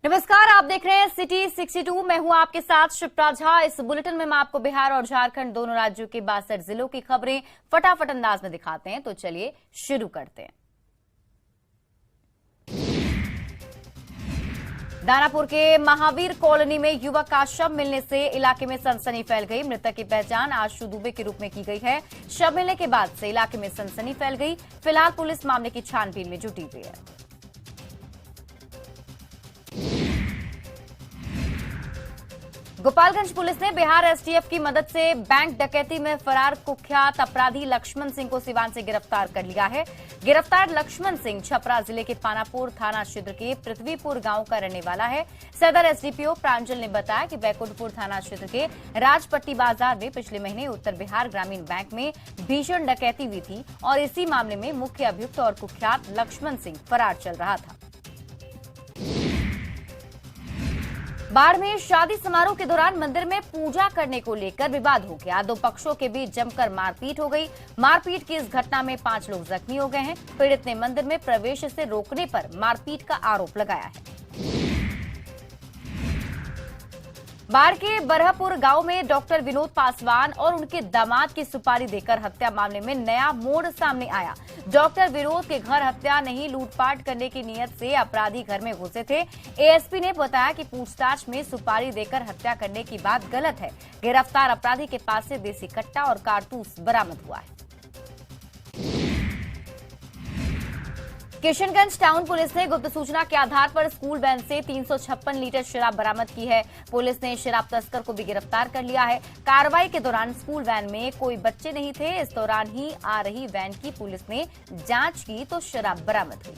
नमस्कार, आप देख रहे हैं सिटी 62। मैं हूं आपके साथ शिप्रा झा। इस बुलेटिन में मैं आपको बिहार और झारखंड दोनों राज्यों के 62 जिलों की खबरें फटाफट अंदाज में दिखाते हैं। तो चलिए शुरू करते हैं। दानापुर के महावीर कॉलोनी में युवक का शव मिलने से इलाके में सनसनी फैल गई। मृतक की पहचान आशु दुबे के रूप में की गई है। शव मिलने के बाद से इलाके में सनसनी फैल गई। फिलहाल पुलिस मामले की छानबीन में जुटी हुई है। गोपालगंज पुलिस ने बिहार एसटीएफ की मदद से बैंक डकैती में फरार कुख्यात अपराधी लक्ष्मण सिंह को सिवान से गिरफ्तार कर लिया है। गिरफ्तार लक्ष्मण सिंह छपरा जिले के पानापुर थाना क्षेत्र के पृथ्वीपुर गांव का रहने वाला है। सदर एसडीपीओ प्रांजल ने बताया कि बैकुंठपुर थाना क्षेत्र के राजपट्टी बाजार में पिछले महीने उत्तर बिहार ग्रामीण बैंक में भीषण डकैती हुई थी और इसी मामले में मुख्य अभियुक्त और कुख्यात लक्ष्मण सिंह फरार चल रहा था। बाढ़ में शादी समारोह के दौरान मंदिर में पूजा करने को लेकर विवाद हो गया। दो पक्षों के बीच जमकर मारपीट हो गई। मारपीट की इस घटना में 5 लोग जख्मी हो गए हैं। पीड़ित ने मंदिर में प्रवेश से रोकने पर मारपीट का आरोप लगाया है। बाढ़ के बरहपुर गांव में डॉक्टर विनोद पासवान और उनके दामाद की सुपारी देकर हत्या मामले में नया मोड़ सामने आया। डॉक्टर विनोद के घर हत्या नहीं लूटपाट करने की नीयत से अपराधी घर में घुसे थे। एएसपी ने बताया कि पूछताछ में सुपारी देकर हत्या करने की बात गलत है। गिरफ्तार अपराधी के पास से देसी कट्टा और कारतूस बरामद हुआ है। किशनगंज टाउन पुलिस ने गुप्त सूचना के आधार पर स्कूल वैन से 356 लीटर शराब बरामद की है। पुलिस ने शराब तस्कर को भी गिरफ्तार कर लिया है। कार्रवाई के दौरान स्कूल वैन में कोई बच्चे नहीं थे। इस दौरान ही आ रही वैन की पुलिस ने जांच की तो शराब बरामद हुई।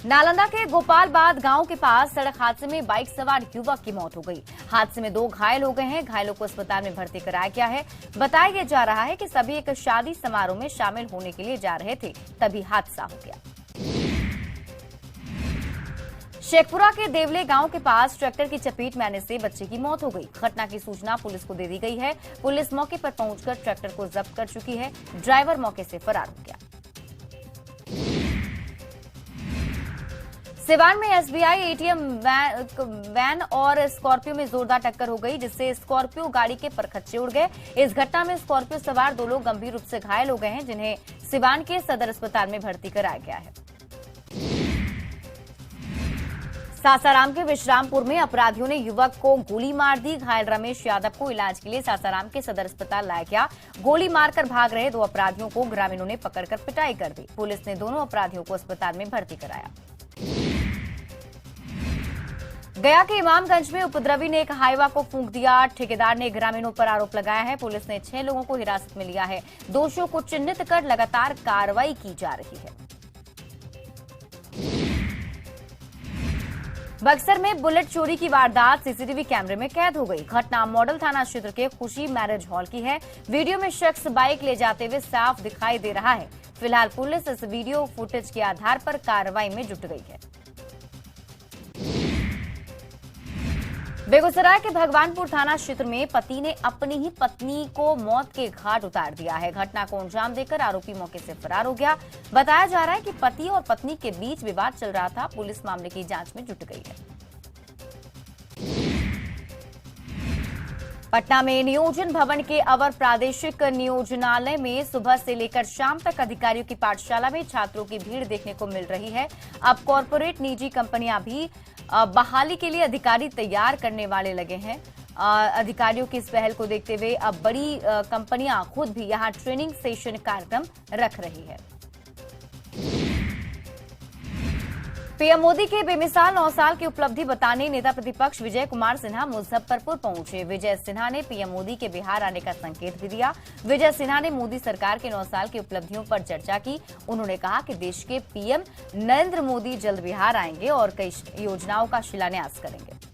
नालंदा के गोपालबाद गांव के पास सड़क हादसे में बाइक सवार युवक की मौत हो गई। हादसे में 2 घायल हो गए हैं। घायलों को अस्पताल में भर्ती कराया गया है। बताया जा रहा है कि सभी एक शादी समारोह में शामिल होने के लिए जा रहे थे, तभी हादसा हो गया। शेखपुरा के देवले गांव के पास ट्रैक्टर की चपेट में आने से बच्चे की मौत हो गई। घटना की सूचना पुलिस को दे दी गई है। पुलिस मौके पर पहुंचकर ट्रैक्टर को जब्त कर चुकी है। ड्राइवर मौके से फरार हो गया। सिवान में एसबीआई एटीएम वैन और स्कॉर्पियो में जोरदार टक्कर हो गई, जिससे स्कॉर्पियो गाड़ी के परखच्चे उड़ गए। इस घटना में स्कॉर्पियो सवार 2 लोग गंभीर रूप से घायल हो गए हैं, जिन्हें सिवान के सदर अस्पताल में भर्ती कराया गया है। सासाराम के विश्रामपुर में अपराधियों ने युवक को गोली मार दी। घायल रमेश यादव को इलाज के लिए सासाराम के सदर अस्पताल लाया गया। गोली मारकर भाग रहे 2 अपराधियों को ग्रामीणों ने पकड़कर पिटाई कर दी। पुलिस ने दोनों अपराधियों को अस्पताल में भर्ती कराया। गया के इमामगंज में उपद्रवी ने एक हाईवा को फूंक दिया। ठेकेदार ने ग्रामीणों पर आरोप लगाया है। पुलिस ने 6 लोगों को हिरासत में लिया है। दोषियों को चिन्हित कर लगातार कार्रवाई की जा रही है। बक्सर में बुलेट चोरी की वारदात सीसीटीवी कैमरे में कैद हो गई। घटना मॉडल थाना क्षेत्र के खुशी मैरिज हॉल की है। वीडियो में शख्स बाइक ले जाते हुए साफ दिखाई दे रहा है। फिलहाल पुलिस इस वीडियो फुटेज के आधार पर कार्रवाई में जुट गई है। बेगूसराय के भगवानपुर थाना क्षेत्र में पति ने अपनी ही पत्नी को मौत के घाट उतार दिया है। घटना को अंजाम देकर आरोपी मौके से फरार हो गया। बताया जा रहा है कि पति और पत्नी के बीच विवाद चल रहा था। पुलिस मामले की जांच में जुट गई है। पटना में नियोजन भवन के अवर प्रादेशिक नियोजनालय में सुबह से लेकर शाम तक अधिकारियों की पाठशाला में छात्रों की भीड़ देखने को मिल रही है। अब कॉरपोरेट निजी कंपनियां भी बहाली के लिए अधिकारी तैयार करने वाले लगे हैं। अधिकारियों की इस पहल को देखते हुए अब बड़ी कंपनियां खुद भी यहां ट्रेनिंग सेशन कार्यक्रम रख रही है। पीएम मोदी के बेमिसाल 9 साल की उपलब्धि बताने नेता प्रतिपक्ष विजय कुमार सिन्हा मुजफ्फरपुर पहुंचे। विजय सिन्हा ने पीएम मोदी के बिहार आने का संकेत भी दिया। विजय सिन्हा ने मोदी सरकार के 9 साल की उपलब्धियों पर चर्चा की। उन्होंने कहा कि देश के पीएम नरेंद्र मोदी जल्द बिहार आएंगे और कई योजनाओं का शिलान्यास करेंगे।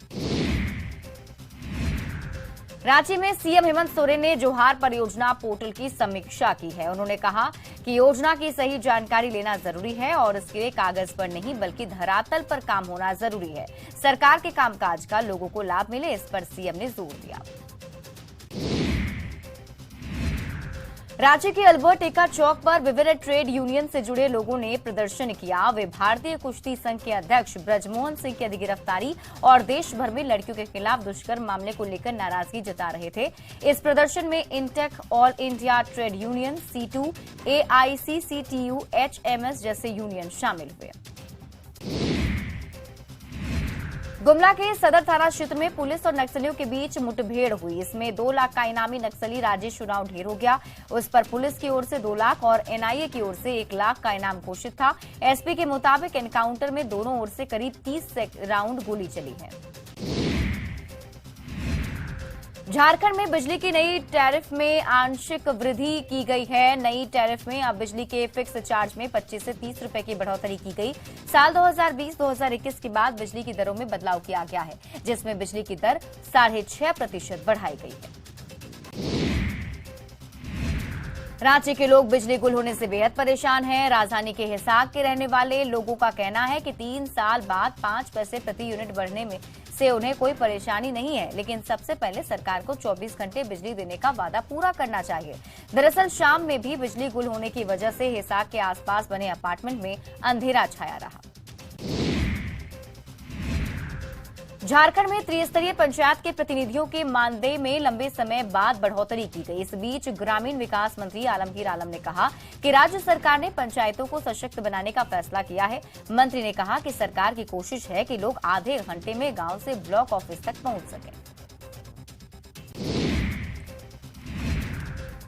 रांची में सीएम हेमंत सोरेन ने जोहार परियोजना पोर्टल की समीक्षा की है। उन्होंने कहा कि योजना की सही जानकारी लेना जरूरी है और इसके लिए कागज पर नहीं बल्कि धरातल पर काम होना जरूरी है। सरकार के कामकाज का लोगों को लाभ मिले, इस पर सीएम ने जोर दिया। रांची के अल्बर्ट एक्का चौक पर विभिन्न ट्रेड यूनियन से जुड़े लोगों ने प्रदर्शन किया। वे भारतीय कुश्ती संघ के अध्यक्ष ब्रजमोहन सिंह की गिरफ्तारी और देश भर में लड़कियों के खिलाफ दुष्कर्म मामले को लेकर नाराजगी जता रहे थे। इस प्रदर्शन में intake, all India trade union, C2, AICCTU, HMS जैसे यूनियन शामिल हुए। गुमला के सदर थाना क्षेत्र में पुलिस और नक्सलियों के बीच मुठभेड़ हुई। इसमें 2 लाख का इनामी नक्सली राजेश उरांव ढेर हो गया। उस पर पुलिस की ओर से 2 लाख और NIA की ओर से 1 लाख का इनाम घोषित था। SP के मुताबिक एनकाउंटर में दोनों ओर से करीब 30 राउंड गोली चली है। झारखंड में बिजली की नई टैरिफ में आंशिक वृद्धि की गई है। नई टैरिफ में अब बिजली के फिक्स चार्ज में 25 से 30 रुपए की बढ़ोतरी की गई। साल 2020-2021 के बाद बिजली की दरों में बदलाव किया गया है, जिसमें बिजली की दर 6.5% बढ़ाई गई है। रांची के लोग बिजली गुल होने से बेहद परेशान हैं। राजधानी के हिसार के रहने वाले लोगों का कहना है कि 3 साल बाद 5 पैसे प्रति यूनिट बढ़ने में से उन्हें कोई परेशानी नहीं है, लेकिन सबसे पहले सरकार को 24 घंटे बिजली देने का वादा पूरा करना चाहिए। दरअसल शाम में भी बिजली गुल होने की वजह से हिसार के आसपास बने अपार्टमेंट में अंधेरा छाया रहा। झारखंड में त्रिस्तरीय पंचायत के प्रतिनिधियों के मानदेय में लंबे समय बाद बढ़ोतरी की गई। इस बीच ग्रामीण विकास मंत्री आलमगीर आलम ने कहा कि राज्य सरकार ने पंचायतों को सशक्त बनाने का फैसला किया है। मंत्री ने कहा कि सरकार की कोशिश है कि लोग आधे घंटे में गांव से ब्लॉक ऑफिस तक पहुंच सकें।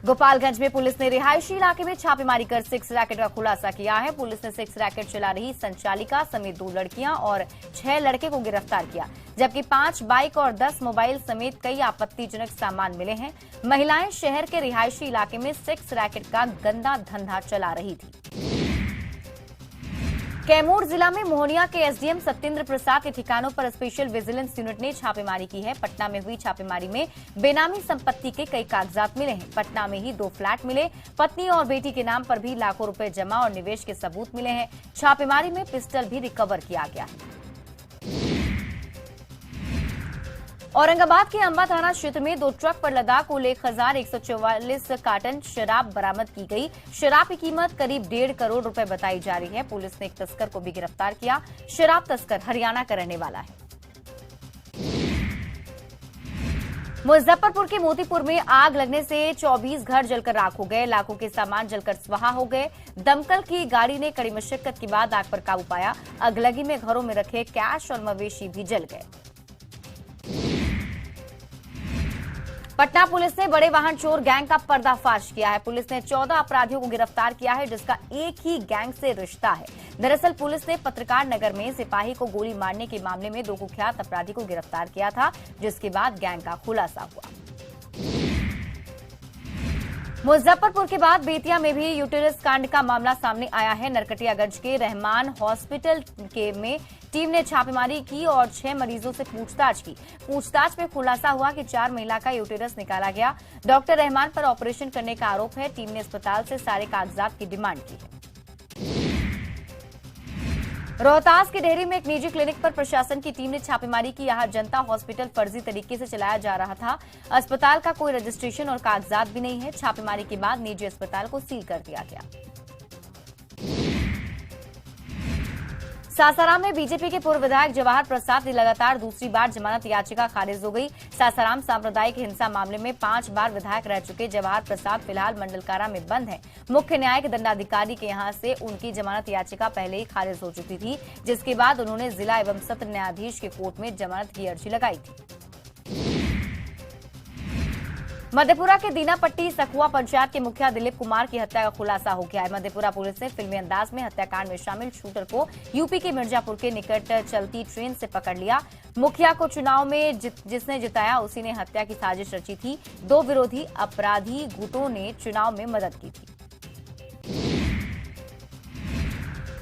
गोपालगंज में पुलिस ने रिहायशी इलाके में छापेमारी कर सेक्स रैकेट का खुलासा किया है। पुलिस ने सेक्स रैकेट चला रही संचालिका समेत 2 लड़कियां और 6 लड़के को गिरफ्तार किया, जबकि 5 बाइक और 10 मोबाइल समेत कई आपत्तिजनक सामान मिले हैं। महिलाएं शहर के रिहायशी इलाके में सेक्स रैकेट का गंदा धंधा चला रही थी। कैमूर जिला में मोहनिया के SDM सत्येंद्र प्रसाद के ठिकानों पर स्पेशल विजिलेंस यूनिट ने छापेमारी की है। पटना में हुई छापेमारी में बेनामी संपत्ति के कई कागजात मिले हैं। पटना में ही 2 फ्लैट मिले। पत्नी और बेटी के नाम पर भी लाखों रुपए जमा और निवेश के सबूत मिले हैं। छापेमारी में पिस्टल भी रिकवर किया गया है। औरंगाबाद के अंबा थाना क्षेत्र में 2 ट्रक पर लदा कुल 1144 कार्टन शराब बरामद की गई। शराब की कीमत करीब 1.5 करोड़ रुपए बताई जा रही है। पुलिस ने एक तस्कर को भी गिरफ्तार किया। शराब तस्कर हरियाणा का रहने वाला है। मुजफ्फरपुर के मोतीपुर में आग लगने से 24 घर जलकर राख हो गए। लाखों के सामान जलकर स्वाहा हो गए। दमकल की गाड़ी ने कड़ी मशक्कत के बाद आग पर काबू पाया। अगलगी में घरों में रखे कैश और मवेशी भी जल गए। पटना पुलिस ने बड़े वाहन चोर गैंग का पर्दाफाश किया है। पुलिस ने 14 अपराधियों को गिरफ्तार किया है, जिसका एक ही गैंग से रिश्ता है। दरअसल पुलिस ने पत्रकार नगर में सिपाही को गोली मारने के मामले में 2 कुख्यात अपराधी को गिरफ्तार किया था, जिसके बाद गैंग का खुलासा हुआ। मुजफ्फरपुर के बाद बेतिया में भी यूटेरस कांड का मामला सामने आया है। नरकटियागंज के रहमान हॉस्पिटल में टीम ने छापेमारी की और 6 मरीजों से पूछताछ की। पूछताछ में खुलासा हुआ कि 4 महिला का यूटेरस निकाला गया। डॉक्टर रहमान पर ऑपरेशन करने का आरोप है। टीम ने अस्पताल से सारे कागजात की डिमांड की है। रोहतास के डेहरी में एक निजी क्लिनिक पर प्रशासन की टीम ने छापेमारी की। यहां जनता हॉस्पिटल फर्जी तरीके से चलाया जा रहा था। अस्पताल का कोई रजिस्ट्रेशन और कागजात भी नहीं है। छापेमारी के बाद निजी अस्पताल को सील कर दिया गया। सासाराम में बीजेपी के पूर्व विधायक जवाहर प्रसाद की लगातार दूसरी बार जमानत याचिका खारिज हो गई। सासाराम सांप्रदायिक हिंसा मामले में 5 बार विधायक रह चुके जवाहर प्रसाद फिलहाल मंडल कारा में बंद हैं। मुख्य न्यायिक दंडाधिकारी के यहां से उनकी जमानत याचिका पहले ही खारिज हो चुकी थी, जिसके बाद उन्होंने जिला एवं सत्र न्यायाधीश के कोर्ट में जमानत की अर्जी लगाई थी। मधेपुरा के दीनापट्टी सखुआ पंचायत के मुखिया दिलीप कुमार की हत्या का खुलासा हो गया है। मधेपुरा पुलिस ने फिल्मी अंदाज में हत्याकांड में शामिल शूटर को यूपी के मिर्जापुर के निकट चलती ट्रेन से पकड़ लिया। मुखिया को चुनाव में जिसने जिताया उसी ने हत्या की साजिश रची थी। 2 विरोधी अपराधी गुटों ने चुनाव में मदद की थी।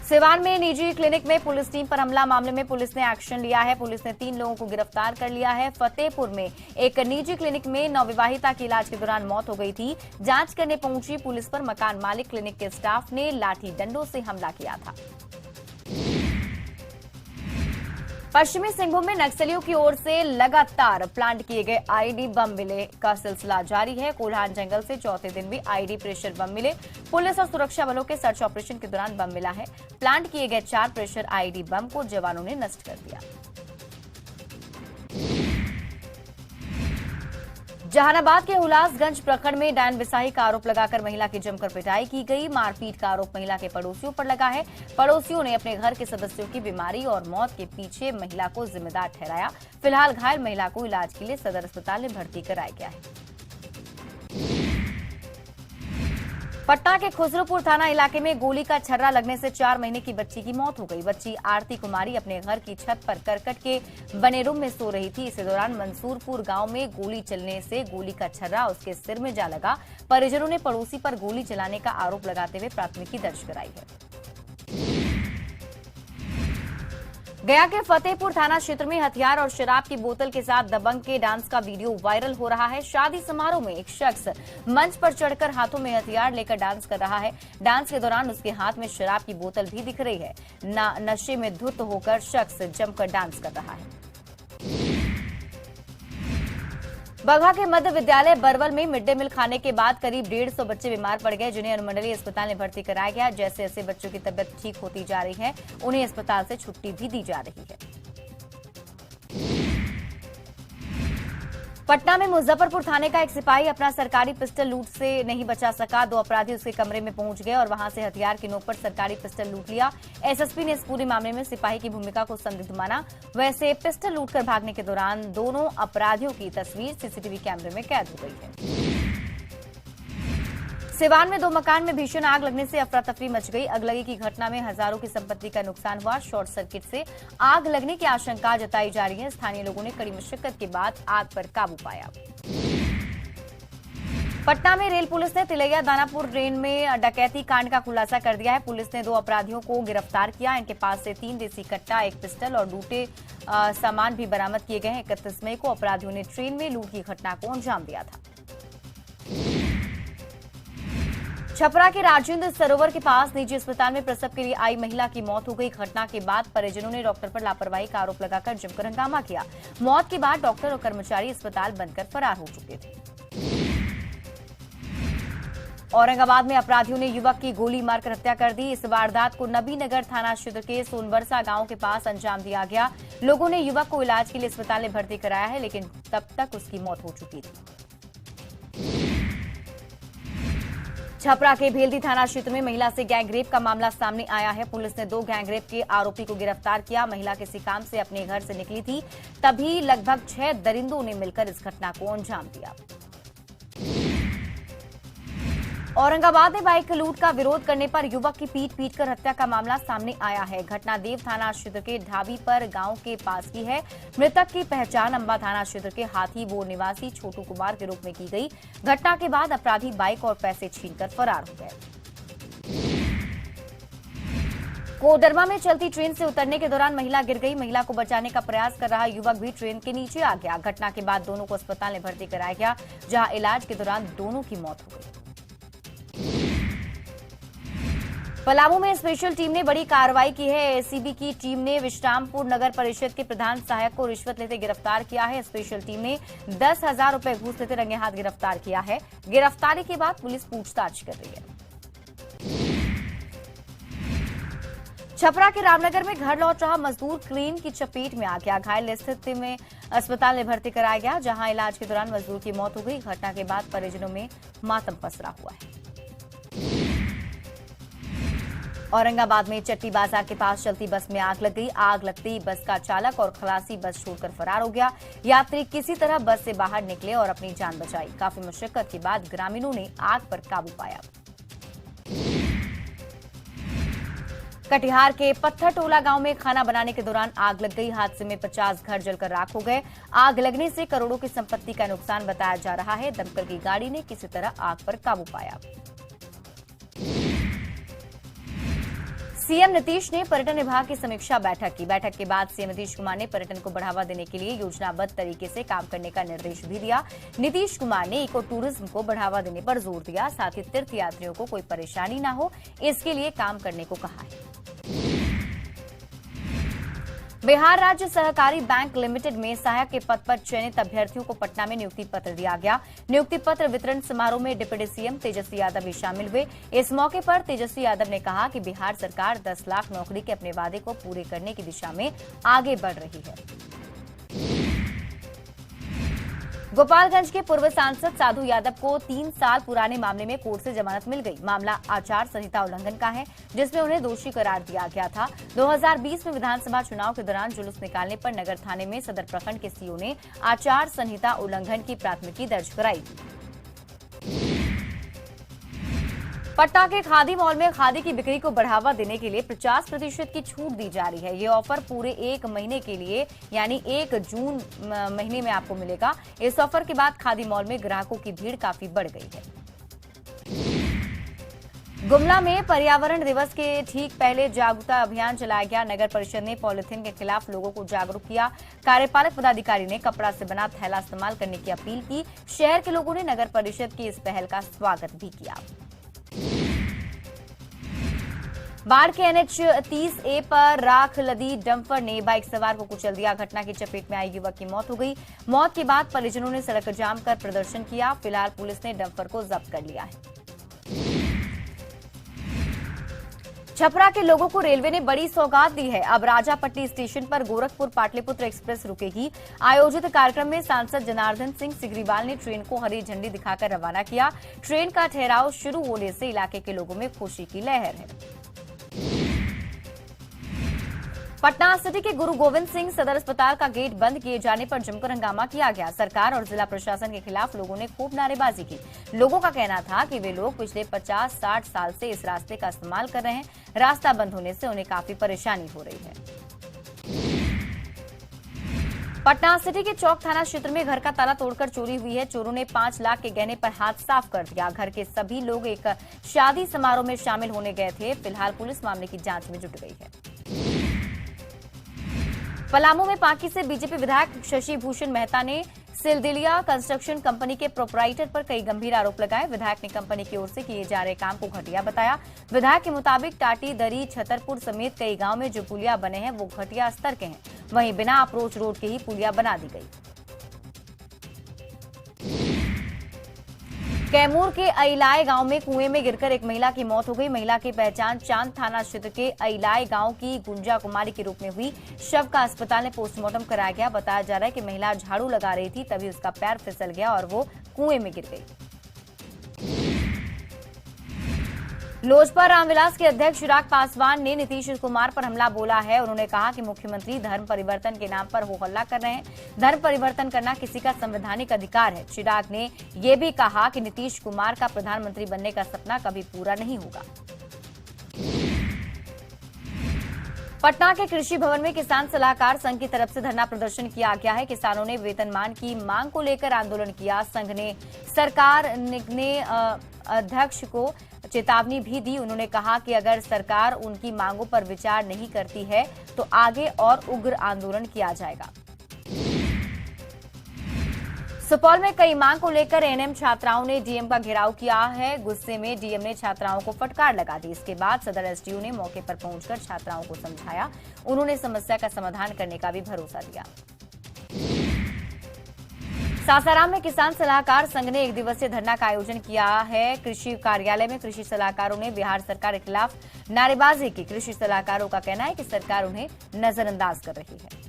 सिवान में निजी क्लिनिक में पुलिस टीम पर हमला मामले में पुलिस ने एक्शन लिया है। पुलिस ने 3 लोगों को गिरफ्तार कर लिया है। फतेहपुर में एक निजी क्लिनिक में नवविवाहिता की इलाज के दौरान मौत हो गई थी। जांच करने पहुंची पुलिस पर मकान मालिक क्लिनिक के स्टाफ ने लाठी डंडों से हमला किया था। पश्चिमी सिंहभूम में नक्सलियों की ओर से लगातार प्लांट किए गए आईडी बम मिले का सिलसिला जारी है। कोल्हान जंगल से चौथे दिन भी आईडी प्रेशर बम मिले। पुलिस और सुरक्षा बलों के सर्च ऑपरेशन के दौरान बम मिला है। प्लांट किए गए 4 प्रेशर आईडी बम को जवानों ने नष्ट कर दिया। जहानाबाद के हुलासगंज प्रखंड में डायन बिसाही का आरोप लगाकर महिला की जमकर पिटाई की गई। मारपीट का आरोप महिला के पड़ोसियों पर लगा है। पड़ोसियों ने अपने घर के सदस्यों की बीमारी और मौत के पीछे महिला को जिम्मेदार ठहराया। फिलहाल घायल महिला को इलाज के लिए सदर अस्पताल में भर्ती कराया गया है। पटना के खुसरूपुर थाना इलाके में गोली का छर्रा लगने से 4 महीने की बच्ची की मौत हो गई। बच्ची आरती कुमारी अपने घर की छत पर करकट के बने रूम में सो रही थी। इसी दौरान मंसूरपुर गांव में गोली चलने से गोली का छर्रा उसके सिर में जा लगा। परिजनों ने पड़ोसी पर गोली चलाने का आरोप लगाते हुए प्राथमिकी दर्ज कराई है। गया के फतेहपुर थाना क्षेत्र में हथियार और शराब की बोतल के साथ दबंग के डांस का वीडियो वायरल हो रहा है। शादी समारोह में एक शख्स मंच पर चढ़कर हाथों में हथियार लेकर डांस कर रहा है। डांस के दौरान उसके हाथ में शराब की बोतल भी दिख रही है। नशे में धुत होकर शख्स जमकर डांस कर रहा है। बगहा के मध्य विद्यालय बरवल में मिड डे मील खाने के बाद करीब 150 बच्चे बीमार पड़ गए, जिन्हें अनुमंडलीय अस्पताल में भर्ती कराया गया। जैसे जैसे बच्चों की तबियत ठीक होती जा रही है, उन्हें अस्पताल से छुट्टी भी दी जा रही है। पटना में मुजफ्फरपुर थाने का एक सिपाही अपना सरकारी पिस्टल लूट से नहीं बचा सका। 2 अपराधी उसके कमरे में पहुंच गए और वहां से हथियार की नोक पर सरकारी पिस्टल लूट लिया। एसएसपी ने इस पूरे मामले में सिपाही की भूमिका को संदिग्ध माना। वैसे पिस्टल लूटकर भागने के दौरान दोनों अपराधियों की तस्वीर सीसीटीवी कैमरे में कैद हो गई है। सिवान में 2 मकान में भीषण आग लगने से अफरा तफरी मच गई। अगलगी की घटना में हजारों की संपत्ति का नुकसान हुआ। शॉर्ट सर्किट से आग लगने की आशंका जताई जा रही है। स्थानीय लोगों ने कड़ी मशक्कत के बाद आग पर काबू पाया। पटना में रेल पुलिस ने तिलैया दानापुर ट्रेन में डकैती कांड का खुलासा कर दिया है। पुलिस ने 2 अपराधियों को गिरफ्तार किया। इनके पास से 3 देसी कट्टा, 1 पिस्टल और लूटे सामान भी बरामद किए गए हैं। 31 मई को अपराधियों ने ट्रेन में लूट की घटना को अंजाम दिया था। छपरा के राजेंद्र सरोवर के पास निजी अस्पताल में प्रसव के लिए आई महिला की मौत हो गई। घटना के बाद परिजनों ने डॉक्टर पर लापरवाही का आरोप लगाकर जमकर हंगामा किया। मौत के बाद डॉक्टर और कर्मचारी अस्पताल बंद कर फरार हो चुके थे। औरंगाबाद में अपराधियों ने युवक की गोली मारकर हत्या कर दी। इस वारदात को नबीनगर थाना क्षेत्र के सोनबरसा गांव के पास अंजाम दिया गया। लोगों ने युवक को इलाज के लिए अस्पताल में भर्ती कराया है, लेकिन तब तक उसकी मौत हो चुकी थी। छपरा के भेल्दी थाना क्षेत्र में महिला से गैंगरेप का मामला सामने आया है। पुलिस ने 2 गैंगरेप के आरोपी को गिरफ्तार किया। महिला किसी काम से अपने घर से निकली थी, तभी लगभग 6 दरिंदों ने मिलकर इस घटना को अंजाम दिया। औरंगाबाद में बाइक लूट का विरोध करने पर युवक की पीट-पीटकर हत्या का मामला सामने आया है। घटना देव थाना क्षेत्र के ढाबी पर गांव के पास की है। मृतक की पहचान अंबा थाना क्षेत्र के हाथी बोर निवासी छोटू कुमार के रूप में की गई। घटना के बाद अपराधी बाइक और पैसे छीनकर फरार हो गए। कोडरमा में चलती ट्रेन से उतरने के दौरान महिला गिर गई। महिला को बचाने का प्रयास कर रहा युवक भी ट्रेन के नीचे आ गया। घटना के बाद दोनों को अस्पताल में भर्ती कराया गया, जहां इलाज के दौरान दोनों की मौत हो गई। पलामू में स्पेशल टीम ने बड़ी कार्रवाई की है। एसीबी की टीम ने विश्रामपुर नगर परिषद के प्रधान सहायक को रिश्वत लेते गिरफ्तार किया है। स्पेशल टीम ने 10,000 रुपए घूस लेते रंगे हाथ गिरफ्तार किया है। गिरफ्तारी के बाद पुलिस पूछताछ कर रही है। छपरा के रामनगर में घर लौट रहा मजदूर क्रेन की चपेट में आ गया। घायल स्थिति में अस्पताल में भर्ती कराया गया, जहां इलाज के दौरान मजदूर की मौत हो गई। घटना के बाद परिजनों में मातम पसरा हुआ है। औरंगाबाद में चट्टी बाजार के पास चलती बस में आग लग गई। आग लगते ही बस का चालक और खलासी बस छोड़कर फरार हो गया। यात्री किसी तरह बस से बाहर निकले और अपनी जान बचाई। काफी मशक्कत के बाद ग्रामीणों ने आग पर काबू पाया। कटिहार के पत्थर टोला गांव में खाना बनाने के दौरान आग लग गई। हादसे में 50 घर जलकर राख हो गए। आग लगने से करोड़ों की संपत्ति का नुकसान बताया जा रहा है। दमकल की गाड़ी ने किसी तरह आग पर काबू पाया। सीएम नीतीश ने पर्यटन विभाग की समीक्षा बैठक की। बैठक के बाद सीएम नीतीश कुमार ने पर्यटन को बढ़ावा देने के लिए योजनाबद्ध तरीके से काम करने का निर्देश भी दिया। नीतीश कुमार ने इको टूरिज्म को बढ़ावा देने पर जोर दिया। साथ ही तीर्थ यात्रियों को कोई परेशानी न हो, इसके लिए काम करने को कहा है। बिहार राज्य सहकारी बैंक लिमिटेड में सहायक के पद पर चयनित अभ्यर्थियों को पटना में नियुक्ति पत्र दिया गया। नियुक्ति पत्र वितरण समारोह में डिप्टी सीएम तेजस्वी यादव भी शामिल हुए। इस मौके पर तेजस्वी यादव ने कहा कि बिहार सरकार 10 लाख नौकरी के अपने वादे को पूरे करने की दिशा में आगे बढ़ रही है। गोपालगंज के पूर्व सांसद साधु यादव को 3 साल पुराने मामले में कोर्ट से जमानत मिल गई। मामला आचार संहिता उल्लंघन का है, जिसमें उन्हें दोषी करार दिया गया था। 2020 में विधानसभा चुनाव के दौरान जुलूस निकालने पर नगर थाने में सदर प्रखंड के सीओ ने आचार संहिता उल्लंघन की प्राथमिकी दर्ज कराई। पटना के खादी मॉल में खादी की बिक्री को बढ़ावा देने के लिए 50% की छूट दी जा रही है। ये ऑफर पूरे 1 महीने के लिए यानी 1 जून महीने में आपको मिलेगा। इस ऑफर के बाद खादी मॉल में ग्राहकों की भीड़ काफी बढ़ गई है। गुमला में पर्यावरण दिवस के ठीक पहले जागरूकता अभियान चलाया गया। नगर परिषद ने पॉलीथीन के खिलाफ लोगों को जागरूक किया। कार्यपालक पदाधिकारी ने कपड़ा से बना थैला इस्तेमाल करने की अपील की। शहर के लोगों ने नगर परिषद की इस पहल का स्वागत भी किया। बाढ़ के NH 30A पर राख लदी डंपर ने बाइक सवार को कुचल दिया। घटना की चपेट में आई युवक की मौत हो गई। मौत के बाद परिजनों ने सड़क जाम कर प्रदर्शन किया। फिलहाल पुलिस ने डंपर को जब्त कर लिया है। छपरा के लोगों को रेलवे ने बड़ी सौगात दी है। अब राजापट्टी स्टेशन पर गोरखपुर पाटलिपुत्र एक्सप्रेस रुकेगी। आयोजित कार्यक्रम में सांसद जनार्दन सिंह सिग्रीवाल ने ट्रेन को हरी झंडी दिखाकर रवाना किया। ट्रेन का ठहराव शुरू होने से इलाके के लोगों में खुशी की लहर है। पटना सिटी के गुरु गोविंद सिंह सदर अस्पताल का गेट बंद किए जाने पर जमकर हंगामा किया गया। सरकार और जिला प्रशासन के खिलाफ लोगों ने खूब नारेबाजी की। लोगों का कहना था कि वे लोग पिछले 50-60 साल से इस रास्ते का इस्तेमाल कर रहे हैं। रास्ता बंद होने से उन्हें काफी परेशानी हो रही है। पटना सिटी के चौक थाना क्षेत्र में घर का ताला तोड़कर चोरी हुई है। चोरों ने 5 लाख के गहने पर हाथ साफ कर दिया। घर के सभी लोग एक शादी समारोह में शामिल होने गए थे। फिलहाल पुलिस मामले की जांच में जुट गई है। पलामू में पांकी से बीजेपी विधायक शशि भूषण मेहता ने सिलदिलिया कंस्ट्रक्शन कंपनी के प्रोपराइटर पर कई गंभीर आरोप लगाए। विधायक ने कंपनी की ओर से किए जा रहे काम को घटिया बताया। विधायक के मुताबिक टाटी, दरी, छतरपुर समेत कई गांव में जो पुलिया बने हैं वो घटिया स्तर के हैं। वहीं बिना अप्रोच रोड के ही पुलिया बना दी गई। कैमूर के अइलाय गांव में कुएं में गिरकर एक महिला की मौत हो गई। महिला की पहचान चांद थाना क्षेत्र के अइलाय गांव की गुंजा कुमारी के रूप में हुई। शव का अस्पताल में पोस्टमार्टम कराया गया। बताया जा रहा है कि महिला झाड़ू लगा रही थी, तभी उसका पैर फिसल गया और वो कुएं में गिर गई। लोजपा रामविलास के अध्यक्ष चिराग पासवान ने नीतीश कुमार पर हमला बोला है। उन्होंने कहा कि मुख्यमंत्री धर्म परिवर्तन के नाम पर हो हल्ला कर रहे हैं। धर्म परिवर्तन करना किसी का संवैधानिक अधिकार है। चिराग ने यह भी कहा कि नीतीश कुमार का प्रधानमंत्री बनने का सपना कभी पूरा नहीं होगा। पटना के कृषि भवन में किसान सलाहकार संघ की तरफ से धरना प्रदर्शन किया गया है। किसानों ने वेतनमान की मांग को लेकर आंदोलन किया। संघ ने सरकार ने अध्यक्ष को चेतावनी भी दी। उन्होंने कहा कि अगर सरकार उनकी मांगों पर विचार नहीं करती है तो आगे और उग्र आंदोलन किया जाएगा। सुपौल में कई मांग को लेकर एएनएम छात्राओं ने डीएम का घेराव किया है। गुस्से में डीएम ने छात्राओं को फटकार लगा दी। इसके बाद सदर एसडीओ ने मौके पर पहुंचकर छात्राओं को समझाया। उन्होंने समस्या का समाधान करने का भी भरोसा दिया। सासाराम में किसान सलाहकार संघ ने 1 दिवसीय धरना का आयोजन किया है। कृषि कार्यालय में कृषि सलाहकारों ने बिहार सरकार के खिलाफ नारेबाजी की। कृषि सलाहकारों का कहना है कि सरकार उन्हें नजरअंदाज कर रही है।